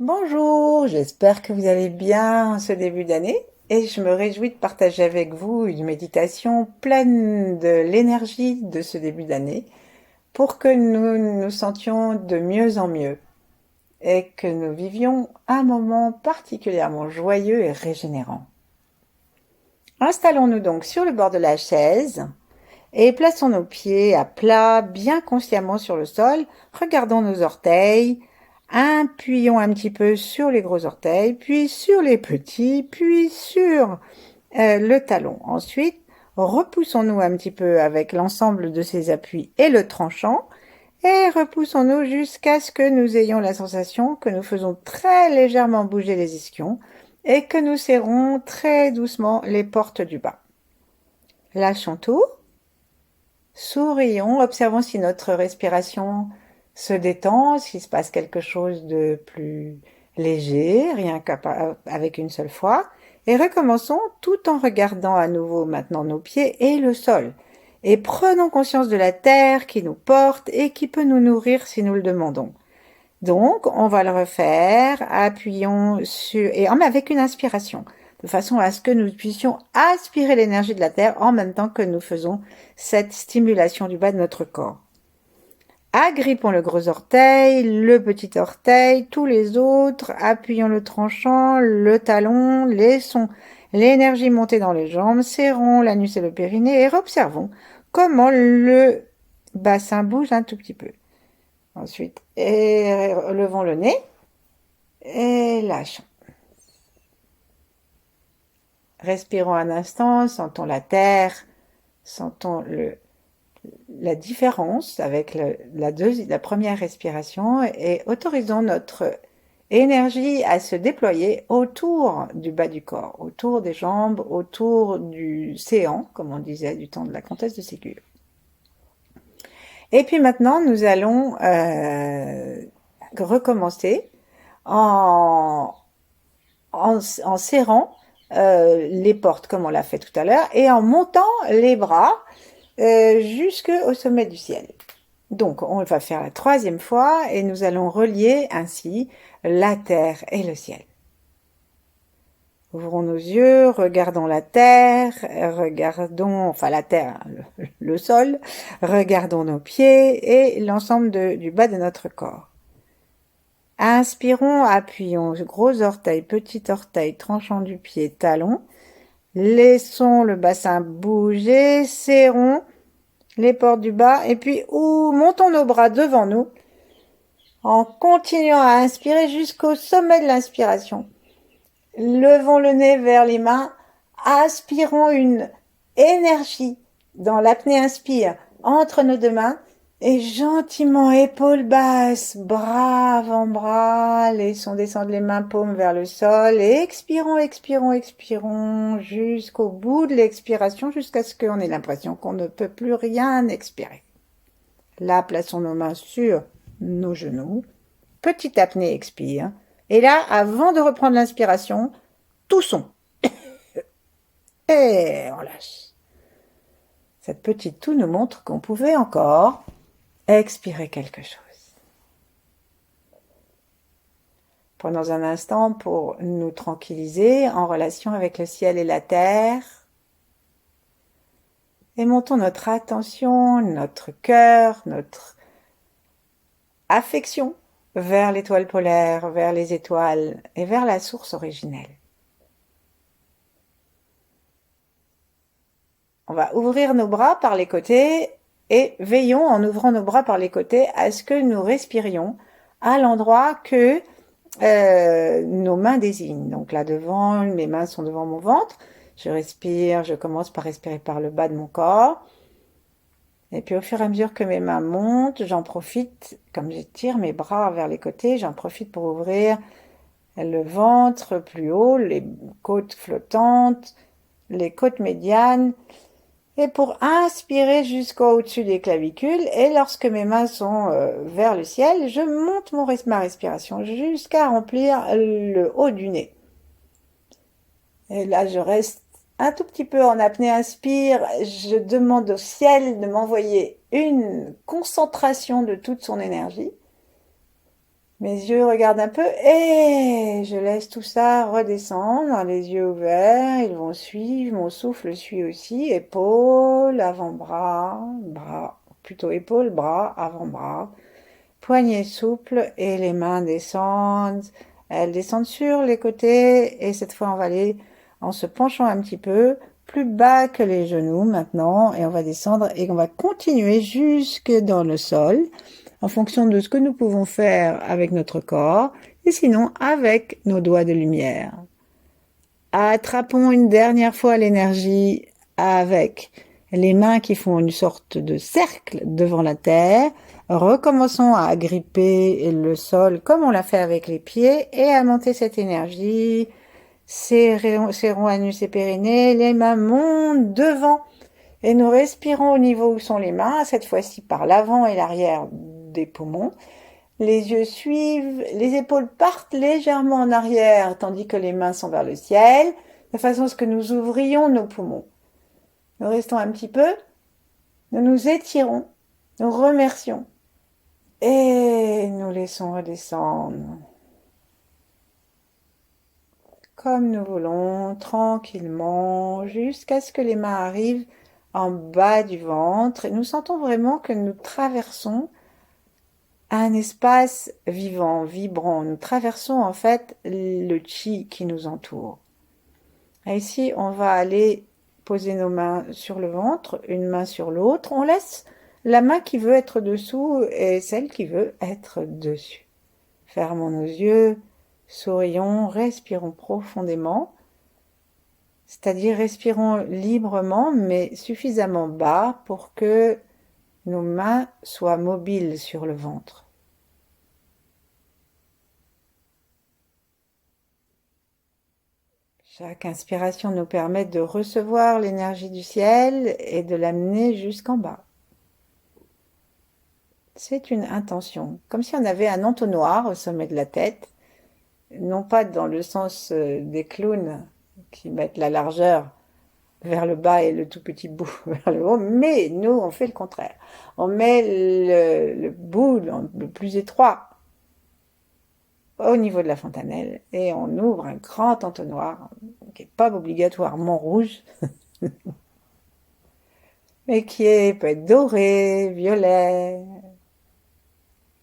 Bonjour, j'espère que vous allez bien ce début d'année et je me réjouis de partager avec vous une méditation pleine de l'énergie de ce début d'année pour que nous nous sentions de mieux en mieux et que nous vivions un moment particulièrement joyeux et régénérant. Installons-nous donc sur le bord de la chaise et plaçons nos pieds à plat, bien consciemment sur le sol. Regardons nos orteils. Appuyons un petit peu sur les gros orteils, puis sur les petits, puis sur le talon. Ensuite, repoussons-nous un petit peu avec l'ensemble de ces appuis et le tranchant. Et repoussons-nous jusqu'à ce que nous ayons la sensation que nous faisons très légèrement bouger les ischions et que nous serrons très doucement les portes du bas. Lâchons tout. Sourions, observons si notre respiration se détend, s'il se passe quelque chose de plus léger, rien qu'avec une seule fois, et recommençons tout en regardant à nouveau maintenant nos pieds et le sol. Et prenons conscience de la terre qui nous porte et qui peut nous nourrir si nous le demandons. Donc, on va le refaire, appuyons sur, et avec une inspiration, de façon à ce que nous puissions aspirer l'énergie de la Terre en même temps que nous faisons cette stimulation du bas de notre corps. Agrippons le gros orteil, le petit orteil, tous les autres, appuyons le tranchant, le talon, laissons l'énergie monter dans les jambes, serrons l'anus et le périnée et observons comment le bassin bouge un tout petit peu. Ensuite, relevons le nez et lâchons. Respirons un instant, sentons la terre, sentons la différence avec la première respiration et autorisons notre énergie à se déployer autour du bas du corps, autour des jambes, autour du séant, comme on disait du temps de la comtesse de Ségur. Et puis maintenant, nous allons recommencer en, en serrant les portes comme on l'a fait tout à l'heure et en montant les bras jusqu'au sommet du ciel. Donc on va faire la troisième fois et nous allons relier ainsi la terre et le ciel. Ouvrons nos yeux, regardons la terre, regardons, enfin la terre, le sol, regardons nos pieds et l'ensemble du bas de notre corps. Inspirons, appuyons gros orteil, petit orteil, tranchant du pied, talon. Laissons le bassin bouger, serrons les portes du bas et puis montons nos bras devant nous en continuant à inspirer jusqu'au sommet de l'inspiration. Levons le nez vers les mains, aspirons une énergie dans l'apnée inspire entre nos deux mains et gentiment, épaules basses, bras avant bras, laissons descendre les mains paumes vers le sol et expirons, expirons, expirons jusqu'au bout de l'expiration, jusqu'à ce qu'on ait l'impression qu'on ne peut plus rien expirer. Là, plaçons nos mains sur nos genoux. Petite apnée, expire. Et là, avant de reprendre l'inspiration, toussons. Et on lâche. Cette petite toux nous montre qu'on pouvait encore expirer quelque chose. Prenons un instant pour nous tranquilliser en relation avec le ciel et la terre. Et montons notre attention, notre cœur, notre affection vers l'étoile polaire, vers les étoiles et vers la source originelle. On va ouvrir nos bras par les côtés et veillons en ouvrant nos bras par les côtés à ce que nous respirions à l'endroit que nos mains désignent. Donc là devant, mes mains sont devant mon ventre. Je respire, je commence par respirer par le bas de mon corps. Et puis au fur et à mesure que mes mains montent, j'en profite, comme j'étire mes bras vers les côtés, j'en profite pour ouvrir le ventre plus haut, les côtes flottantes, les côtes médianes, et pour inspirer jusqu'au-dessus des clavicules. Et lorsque mes mains sont vers le ciel, je monte ma respiration jusqu'à remplir le haut du nez. Et là, je reste un tout petit peu en apnée inspire. Je demande au ciel de m'envoyer une concentration de toute son énergie. Mes yeux regardent un peu et je laisse tout ça redescendre, les yeux ouverts, ils vont suivre, mon souffle suit aussi, épaules, avant-bras, bras, plutôt épaules, bras, avant-bras, poignets souples et les mains descendent. Elles descendent sur les côtés et cette fois on va aller en se penchant un petit peu plus bas que les genoux maintenant et on va descendre et on va continuer jusque dans le sol en fonction de ce que nous pouvons faire avec notre corps et sinon avec nos doigts de lumière. Attrapons une dernière fois l'énergie avec les mains qui font une sorte de cercle devant la terre. Recommençons à gripper le sol comme on l'a fait avec les pieds et à monter cette énergie. Serrons anus et périnée, les mains montent devant et nous respirons au niveau où sont les mains, cette fois-ci par l'avant et l'arrière des poumons. Les yeux suivent, les épaules partent légèrement en arrière tandis que les mains sont vers le ciel, de façon à ce que nous ouvrions nos poumons. Nous restons un petit peu, nous nous étirons, nous remercions et nous laissons redescendre comme nous voulons, tranquillement, jusqu'à ce que les mains arrivent en bas du ventre et nous sentons vraiment que nous traversons un espace vivant, vibrant. Nous traversons en fait le chi qui nous entoure. Et ici, on va aller poser nos mains sur le ventre, une main sur l'autre. On laisse la main qui veut être dessous et celle qui veut être dessus. Fermons nos yeux, sourions, respirons profondément. C'est-à-dire respirons librement mais suffisamment bas pour que nos mains soient mobiles sur le ventre. Chaque inspiration nous permet de recevoir l'énergie du ciel et de l'amener jusqu'en bas. C'est une intention, comme si on avait un entonnoir au sommet de la tête, non pas dans le sens des clowns qui mettent la largeur vers le bas et le tout petit bout vers le haut, mais nous on fait le contraire. On met le bout le plus étroit au niveau de la fontanelle et on ouvre un grand entonnoir qui n'est pas obligatoirement rouge, mais peut être doré, violet,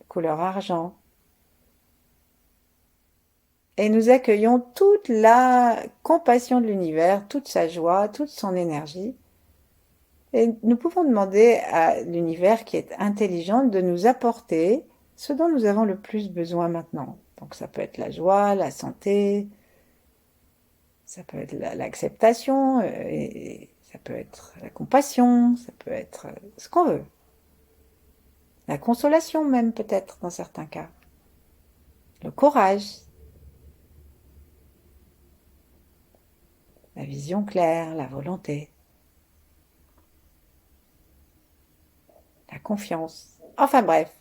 couleur argent. Et nous accueillons toute la compassion de l'univers, toute sa joie, toute son énergie. Et nous pouvons demander à l'univers qui est intelligent de nous apporter ce dont nous avons le plus besoin maintenant. Donc ça peut être la joie, la santé, ça peut être l'acceptation, et ça peut être la compassion, ça peut être ce qu'on veut. La consolation même peut-être dans certains cas. Le courage. La vision claire, la volonté. La confiance. Enfin bref.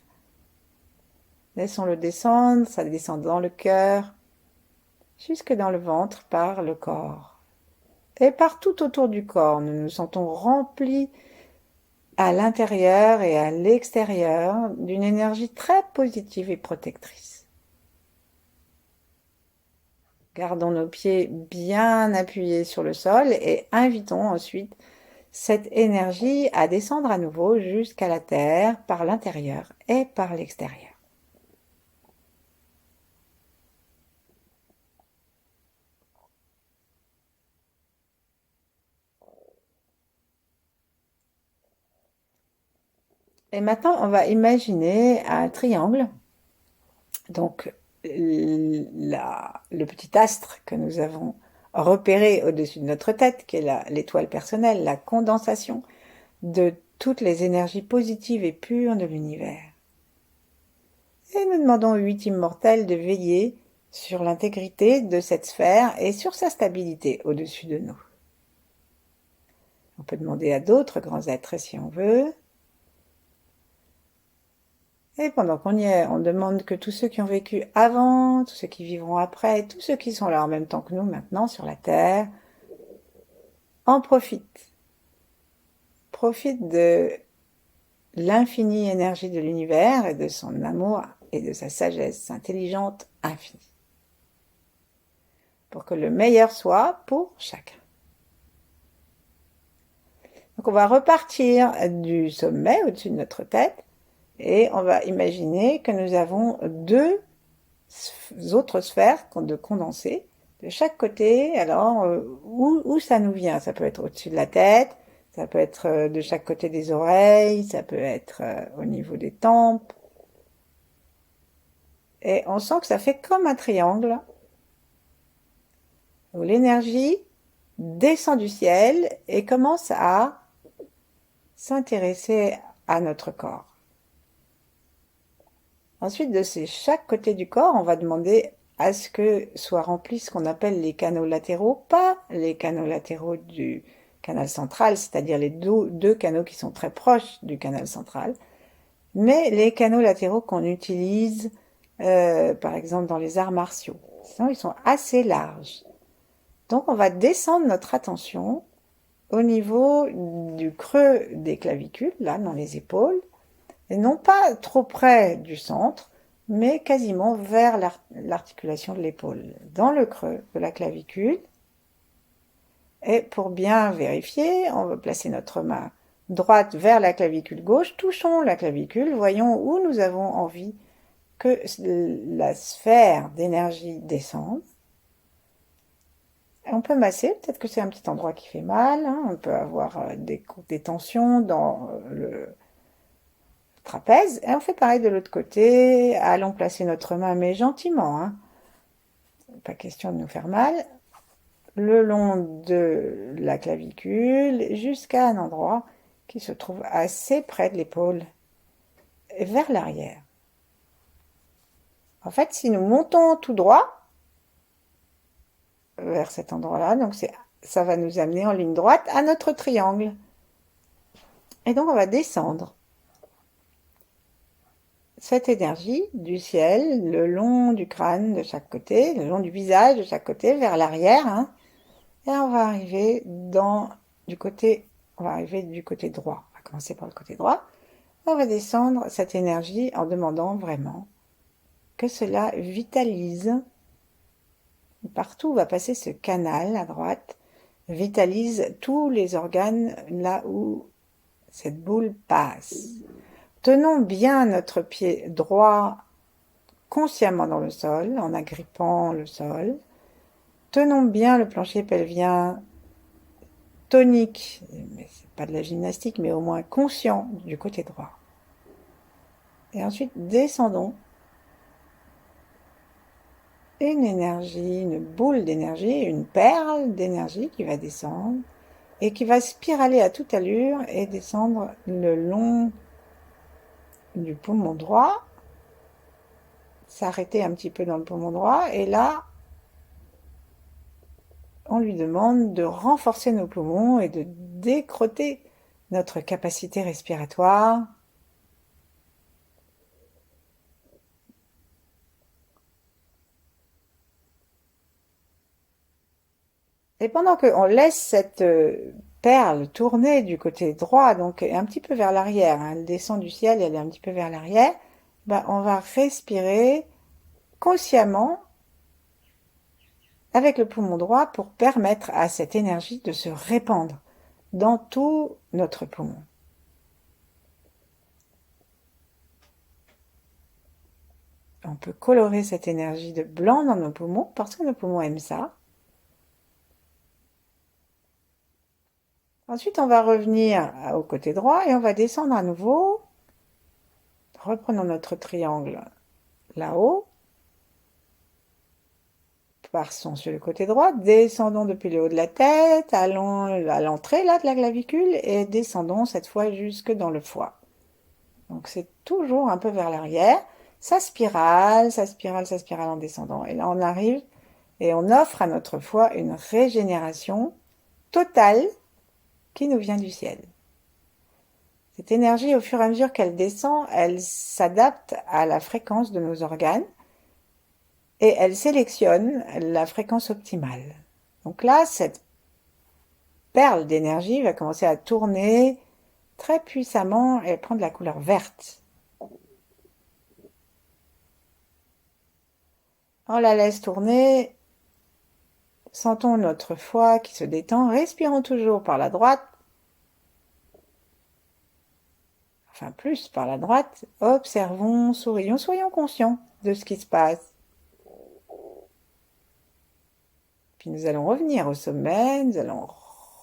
Laissons-le descendre, ça descend dans le cœur, jusque dans le ventre par le corps. Et partout autour du corps, nous nous sentons remplis à l'intérieur et à l'extérieur d'une énergie très positive et protectrice. Gardons nos pieds bien appuyés sur le sol et invitons ensuite cette énergie à descendre à nouveau jusqu'à la terre par l'intérieur et par l'extérieur. Et maintenant, on va imaginer un triangle. Donc, le petit astre que nous avons repéré au-dessus de notre tête, qui est l'étoile personnelle, la condensation de toutes les énergies positives et pures de l'univers. Et nous demandons aux 8 immortels de veiller sur l'intégrité de cette sphère et sur sa stabilité au-dessus de nous. On peut demander à d'autres grands êtres si on veut. Et pendant qu'on y est, on demande que tous ceux qui ont vécu avant, tous ceux qui vivront après, tous ceux qui sont là en même temps que nous maintenant sur la Terre, en profitent. Profitent de l'infinie énergie de l'univers et de son amour et de sa sagesse intelligente infinie, pour que le meilleur soit pour chacun. Donc on va repartir du sommet au-dessus de notre tête et on va imaginer que nous avons deux autres sphères de condensés de chaque côté. Alors où ça nous vient? Ça peut être au-dessus de la tête, ça peut être de chaque côté des oreilles, ça peut être au niveau des tempes. Et on sent que ça fait comme un triangle où l'énergie descend du ciel et commence à s'intéresser à notre corps. Ensuite, de chaque côté du corps, on va demander à ce que soient remplis ce qu'on appelle les canaux latéraux, pas les canaux latéraux du canal central, c'est-à-dire les deux canaux qui sont très proches du canal central, mais les canaux latéraux qu'on utilise, par exemple, dans les arts martiaux. Sinon, ils sont assez larges. Donc, on va descendre notre attention au niveau du creux des clavicules, là, dans les épaules, et non pas trop près du centre, mais quasiment vers l'articulation de l'épaule, dans le creux de la clavicule. Et pour bien vérifier, on va placer notre main droite vers la clavicule gauche, touchons la clavicule, voyons où nous avons envie que la sphère d'énergie descende. On peut masser, peut-être que c'est un petit endroit qui fait mal, hein. On peut avoir des tensions dans le trapèze, et on fait pareil de l'autre côté. Allons placer notre main, mais gentiment, hein. Pas question de nous faire mal, le long de la clavicule jusqu'à un endroit qui se trouve assez près de l'épaule, vers l'arrière. En fait, si nous montons tout droit vers cet endroit-là, donc ça va nous amener en ligne droite à notre triangle. Et donc on va descendre cette énergie du ciel le long du crâne de chaque côté, le long du visage de chaque côté, vers l'arrière, hein, et on va arriver du côté droit. On va commencer par le côté droit. On va descendre cette énergie en demandant vraiment que cela vitalise. Partout où va passer ce canal à droite, vitalise tous les organes là où cette boule passe. Tenons bien notre pied droit consciemment dans le sol, en agrippant le sol. Tenons bien le plancher pelvien tonique, mais c'est pas de la gymnastique, mais au moins conscient du côté droit. Et ensuite, descendons. Une énergie, une boule d'énergie, une perle d'énergie qui va descendre et qui va spiraler à toute allure et descendre le long du poumon droit, s'arrêter un petit peu dans le poumon droit, et là, on lui demande de renforcer nos poumons et de décroter notre capacité respiratoire. Et pendant qu'on laisse cette perle tourner du côté droit, donc un petit peu vers l'arrière, hein, elle descend du ciel, elle est un petit peu vers l'arrière, ben, on va respirer consciemment avec le poumon droit pour permettre à cette énergie de se répandre dans tout notre poumon. On peut colorer cette énergie de blanc dans nos poumons parce que nos poumons aiment ça. Ensuite, on va revenir au côté droit et on va descendre à nouveau. Reprenons notre triangle là-haut. Passons sur le côté droit, descendons depuis le haut de la tête, allons à l'entrée là de la clavicule et descendons cette fois jusque dans le foie. Donc c'est toujours un peu vers l'arrière. Ça spirale, ça spirale, ça spirale en descendant. Et là on arrive et on offre à notre foie une régénération totale qui nous vient du ciel. Cette énergie, au fur et à mesure qu'elle descend, elle s'adapte à la fréquence de nos organes et elle sélectionne la fréquence optimale. Donc là, cette perle d'énergie va commencer à tourner très puissamment et prendre la couleur verte. On la laisse tourner. Sentons notre foie qui se détend. Respirons toujours par la droite. Enfin, plus par la droite. Observons, sourions, soyons conscients de ce qui se passe. Puis nous allons revenir au sommet. Nous allons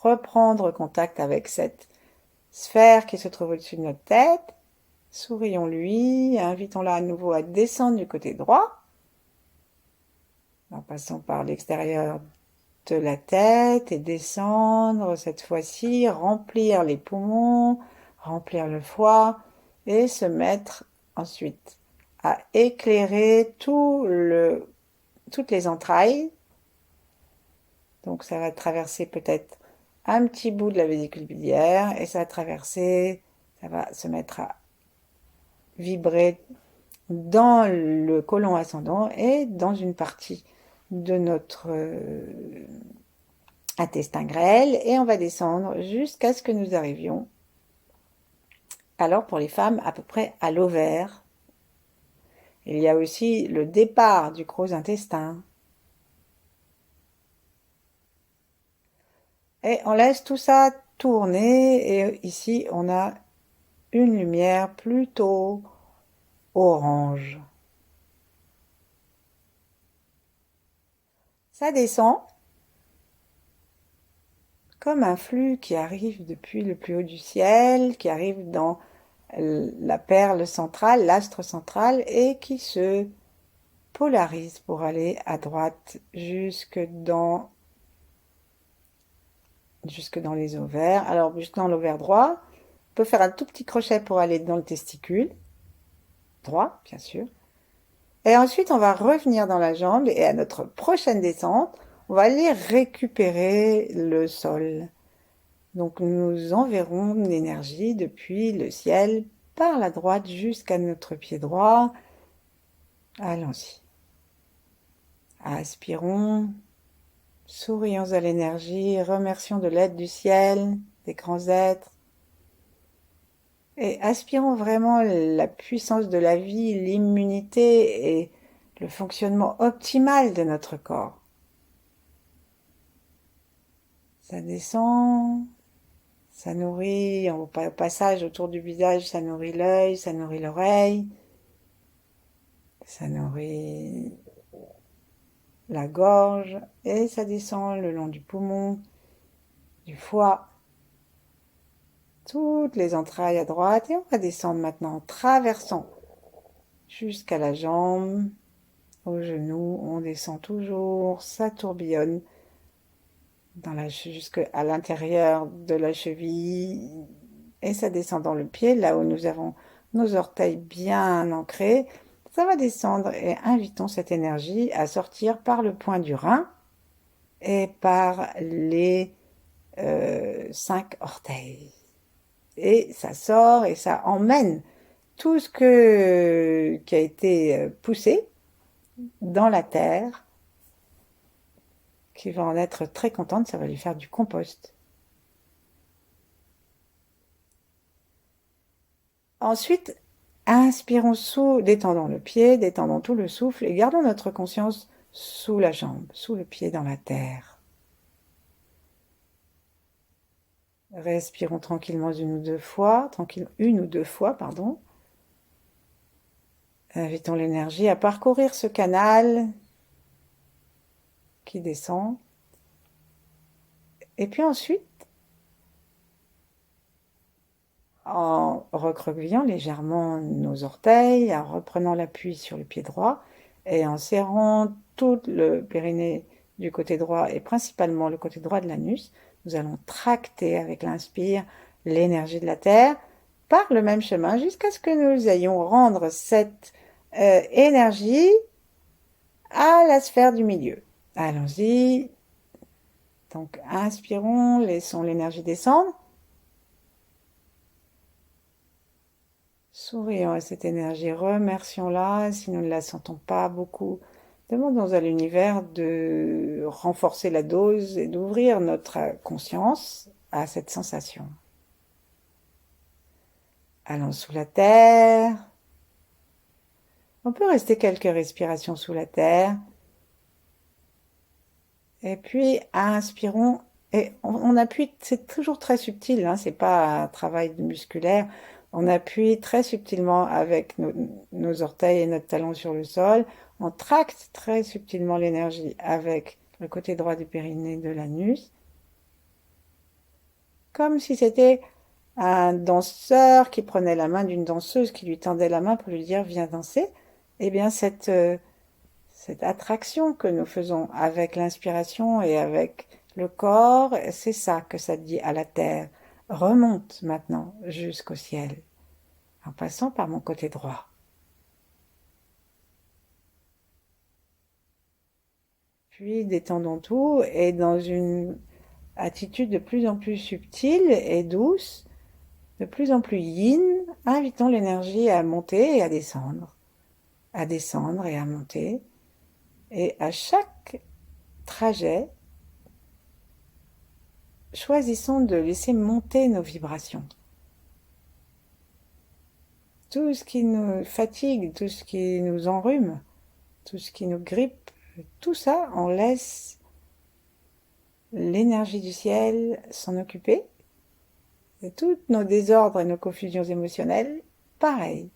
reprendre contact avec cette sphère qui se trouve au-dessus de notre tête. Sourions-lui, invitons-la à nouveau à descendre du côté droit, en passant par l'extérieur de la tête et descendre cette fois-ci, remplir les poumons, remplir le foie et se mettre ensuite à éclairer toutes les entrailles. Donc ça va traverser peut-être un petit bout de la vésicule biliaire et ça va se mettre à vibrer dans le côlon ascendant et dans une partie de notre intestin grêle et on va descendre jusqu'à ce que nous arrivions, alors pour les femmes, à peu près à l'ovaire. Il y a aussi le départ du gros intestin. Et on laisse tout ça tourner et ici on a une lumière plutôt orange. Ça descend comme un flux qui arrive depuis le plus haut du ciel, qui arrive dans la perle centrale, l'astre central, et qui se polarise pour aller à droite jusque dans les ovaires. Alors, jusque dans l'ovaire droit, on peut faire un tout petit crochet pour aller dans le testicule, droit, bien sûr. Et ensuite, on va revenir dans la jambe et à notre prochaine descente, on va aller récupérer le sol. Donc, nous enverrons l'énergie depuis le ciel par la droite jusqu'à notre pied droit. Allons-y. Aspirons, sourions à l'énergie, remercions de l'aide du ciel, des grands êtres. Et aspirons vraiment la puissance de la vie, l'immunité et le fonctionnement optimal de notre corps. Ça descend, ça nourrit, au passage autour du visage, ça nourrit l'œil, ça nourrit l'oreille, ça nourrit la gorge et ça descend le long du poumon, du foie, toutes les entrailles à droite et on va descendre maintenant en traversant jusqu'à la jambe, au genou, on descend toujours, ça tourbillonne jusqu'à l'intérieur de la cheville et ça descend dans le pied, là où nous avons nos orteils bien ancrés. Ça va descendre et invitons cette énergie à sortir par le point du rein et par les 5 orteils. Et ça sort et ça emmène tout ce qui a été poussé dans la terre, qui va en être très contente, ça va lui faire du compost. Ensuite, inspirons détendons le pied, détendons tout le souffle et gardons notre conscience sous la jambe, sous le pied dans la terre. Respirons tranquillement une ou deux fois, pardon. Invitons l'énergie à parcourir ce canal qui descend. Et puis ensuite, en recroquevillant légèrement nos orteils, en reprenant l'appui sur le pied droit et en serrant tout le périnée du côté droit et principalement le côté droit de l'anus, nous allons tracter avec l'inspire l'énergie de la terre par le même chemin jusqu'à ce que nous ayons rendre cette énergie à la sphère du milieu. Allons-y. Donc, inspirons, laissons l'énergie descendre. Sourions à cette énergie, remercions-la. Si nous ne la sentons pas beaucoup, demandons à l'univers de renforcer la dose et d'ouvrir notre conscience à cette sensation. Allons sous la terre. On peut rester quelques respirations sous la terre. Et puis, inspirons. Et on appuie, c'est toujours très subtil, hein, c'est pas un travail musculaire. On appuie très subtilement avec nos orteils et notre talon sur le sol. On tracte très subtilement l'énergie avec le côté droit du périnée de l'anus, comme si c'était un danseur qui prenait la main d'une danseuse qui lui tendait la main pour lui dire viens danser. Eh bien, cette attraction que nous faisons avec l'inspiration et avec le corps, c'est ça que ça dit à la terre. Remonte maintenant jusqu'au ciel, en passant par mon côté droit. Puis détendons tout et dans une attitude de plus en plus subtile et douce, de plus en plus yin, invitons l'énergie à monter et à descendre et à monter. Et à chaque trajet, choisissons de laisser monter nos vibrations. Tout ce qui nous fatigue, tout ce qui nous enrhume, tout ce qui nous grippe, tout ça, on laisse l'énergie du ciel s'en occuper. Et tous nos désordres et nos confusions émotionnelles, pareil.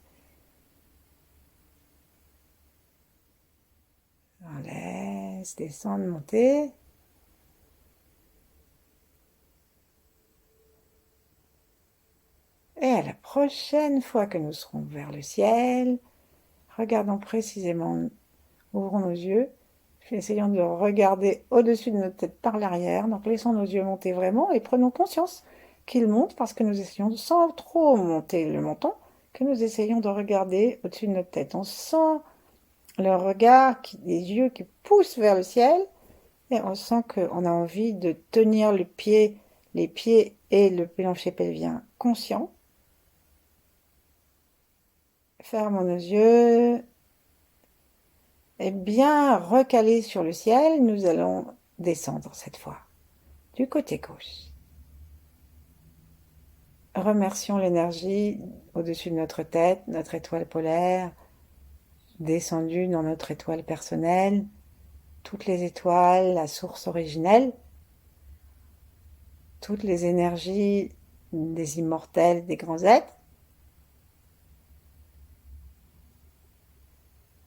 On laisse descendre, monter. Et à la prochaine fois que nous serons vers le ciel, regardons précisément, ouvrons nos yeux, essayons de regarder au-dessus de notre tête par l'arrière, donc laissons nos yeux monter vraiment et prenons conscience qu'ils montent parce que nous essayons, sans trop monter le menton, que nous essayons de regarder au-dessus de notre tête. On sent le regard, les yeux qui poussent vers le ciel et on sent qu'on a envie de tenir les pieds et le plancher pelvien conscients. Fermons nos yeux et bien recalés sur le ciel, nous allons descendre cette fois du côté gauche. Remercions l'énergie au-dessus de notre tête, notre étoile polaire, descendue dans notre étoile personnelle, toutes les étoiles, la source originelle, toutes les énergies des immortels, des grands êtres.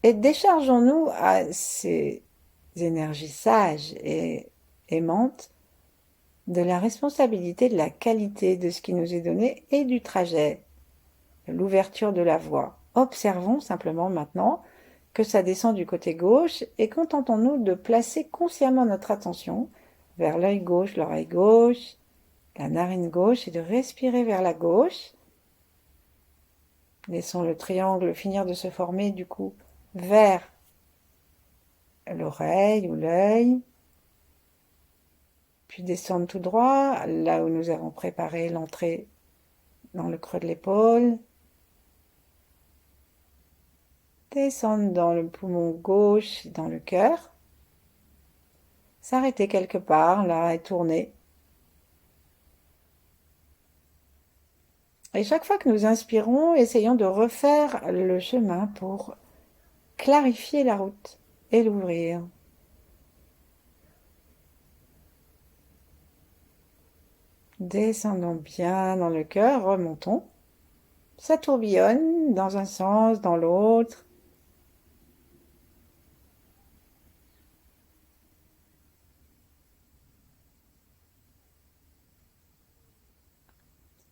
Et déchargeons-nous à ces énergies sages et aimantes de la responsabilité de la qualité de ce qui nous est donné et du trajet, de l'ouverture de la voie. Observons simplement maintenant que ça descend du côté gauche et contentons-nous de placer consciemment notre attention vers l'œil gauche, l'oreille gauche, la narine gauche et de respirer vers la gauche. Laissons le triangle finir de se former du coup vers l'oreille ou l'œil, puis descendre tout droit là où nous avons préparé l'entrée dans le creux de l'épaule, descendre dans le poumon gauche, dans le cœur, s'arrêter quelque part là et tourner. Et chaque fois que nous inspirons, essayons de refaire le chemin pour clarifier la route et l'ouvrir. Descendons bien dans le cœur, remontons. Ça tourbillonne dans un sens, dans l'autre.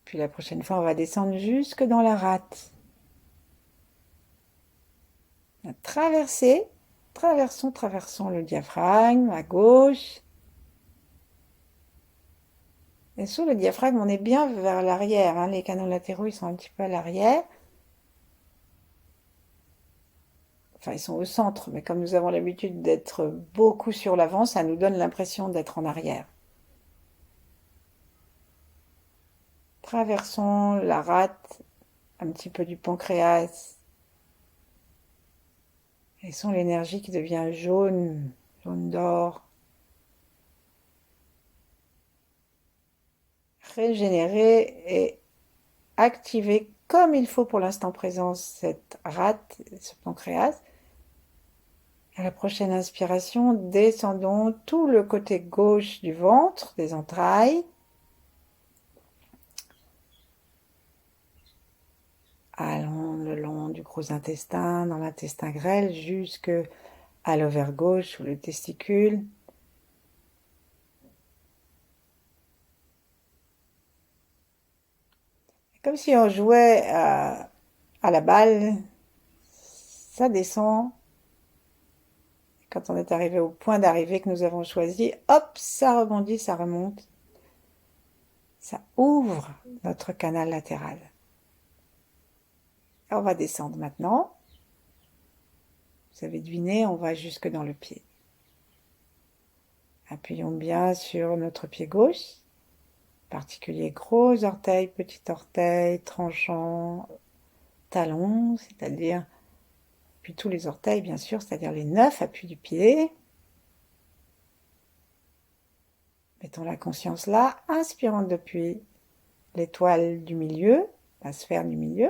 Puis la prochaine fois, on va descendre jusque dans la rate. Traversons le diaphragme à gauche. Et sous le diaphragme, on est bien vers l'arrière, hein. Les canaux latéraux, ils sont un petit peu à l'arrière. Enfin, ils sont au centre, mais comme nous avons l'habitude d'être beaucoup sur l'avant, ça nous donne l'impression d'être en arrière. Traversons la rate, un petit peu du pancréas. Laissons l'énergie qui devient jaune, jaune d'or. Régénérer et activer comme il faut pour l'instant présent cette rate, ce pancréas. À la prochaine inspiration, descendons tout le côté gauche du ventre, des entrailles. Allons le long du gros intestin, dans l'intestin grêle, jusque à l'ovaire gauche ou le testicule. Comme si on jouait à la balle, ça descend. Quand on est arrivé au point d'arrivée que nous avons choisi, hop, ça rebondit, ça remonte. Ça ouvre notre canal latéral. Et on va descendre maintenant. Vous avez deviné, on va jusque dans le pied. Appuyons bien sur notre pied gauche, particulier gros orteil, petit orteil, tranchant, talon, c'est-à-dire, puis tous les orteils bien sûr, c'est-à-dire les 9 appuis du pied. Mettons la conscience là, inspirant depuis l'étoile du milieu, la sphère du milieu,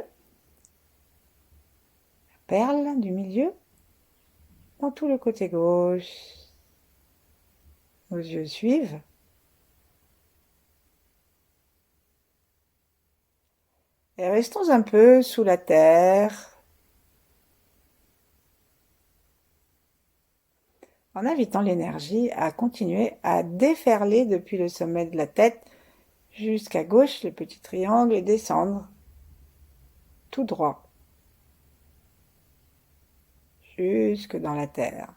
la perle du milieu, dans tout le côté gauche. Nos yeux suivent. Et restons un peu sous la terre, en invitant l'énergie à continuer à déferler depuis le sommet de la tête jusqu'à gauche, le petit triangle, et descendre tout droit, jusque dans la terre.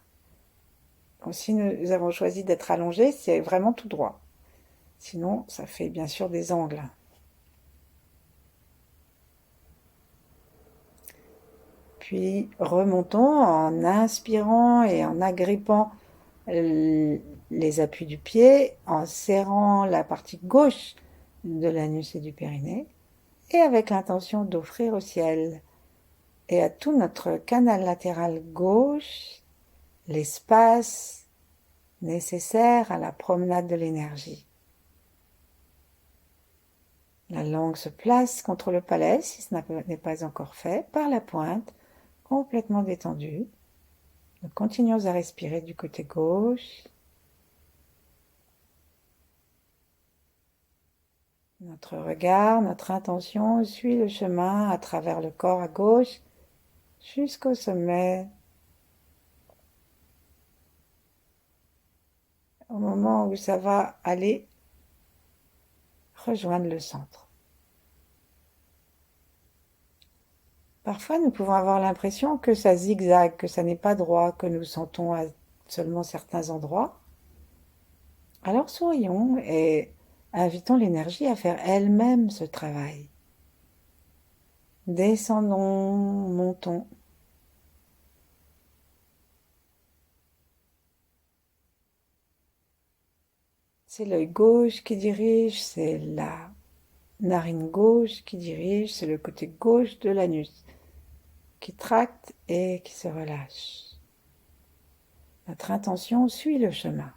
Donc, si nous avons choisi d'être allongés, c'est vraiment tout droit. Sinon, ça fait bien sûr des angles. Puis remontons en inspirant et en agrippant les appuis du pied, en serrant la partie gauche de l'anus et du périnée, et avec l'intention d'offrir au ciel et à tout notre canal latéral gauche l'espace nécessaire à la promenade de l'énergie. La langue se place contre le palais, si ce n'est pas encore fait, par la pointe, complètement détendue. Nous continuons à respirer du côté gauche. Notre regard, notre intention suit le chemin à travers le corps à gauche jusqu'au sommet. Au moment où ça va aller rejoindre le centre. Parfois, nous pouvons avoir l'impression que ça zigzague, que ça n'est pas droit, que nous sentons à seulement certains endroits. Alors sourions et invitons l'énergie à faire elle-même ce travail. Descendons, montons. C'est l'œil gauche qui dirige, c'est la narine gauche qui dirige, c'est le côté gauche de l'anus qui tracte et qui se relâche. Notre intention suit le chemin.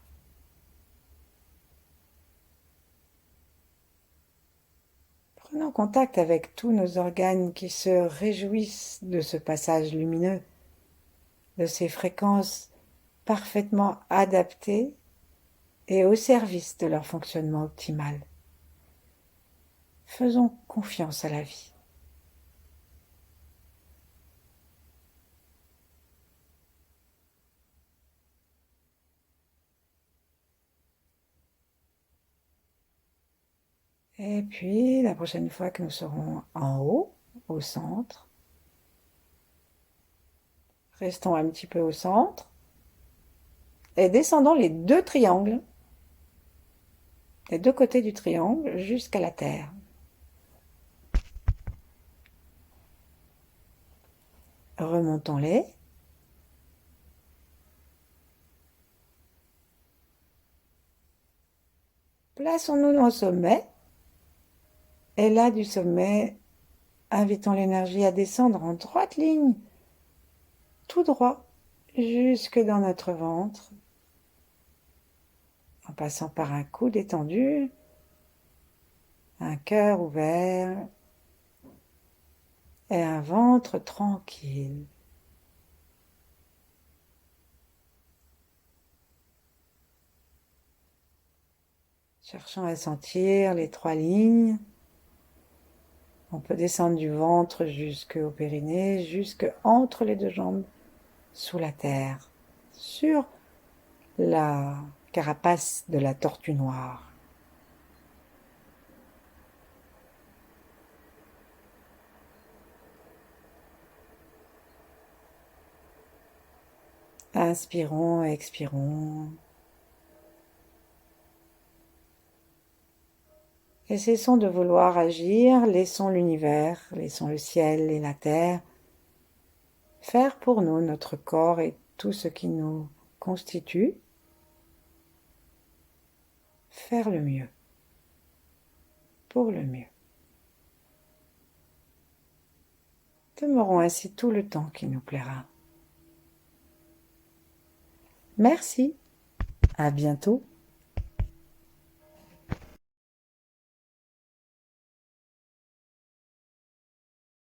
Prenons contact avec tous nos organes qui se réjouissent de ce passage lumineux, de ces fréquences parfaitement adaptées et au service de leur fonctionnement optimal. Faisons confiance à la vie. Et puis, la prochaine fois que nous serons en haut, au centre, restons un petit peu au centre et descendons les deux triangles, les deux côtés du triangle jusqu'à la terre. Remontons-les. Plaçons-nous au sommet. Et là, du sommet, invitons l'énergie à descendre en droite ligne, tout droit, jusque dans notre ventre, en passant par un cou détendu, un cœur ouvert et un ventre tranquille. cherchant à sentir les 3 lignes. On peut descendre du ventre jusqu'au périnée, jusque entre les 2 jambes, sous la terre, sur la carapace de la tortue noire. Inspirons, expirons. Et cessons de vouloir agir, laissons l'univers, laissons le ciel et la terre faire pour nous, notre corps et tout ce qui nous constitue, faire le mieux, pour le mieux. Demeurons ainsi tout le temps qui nous plaira. Merci, à bientôt.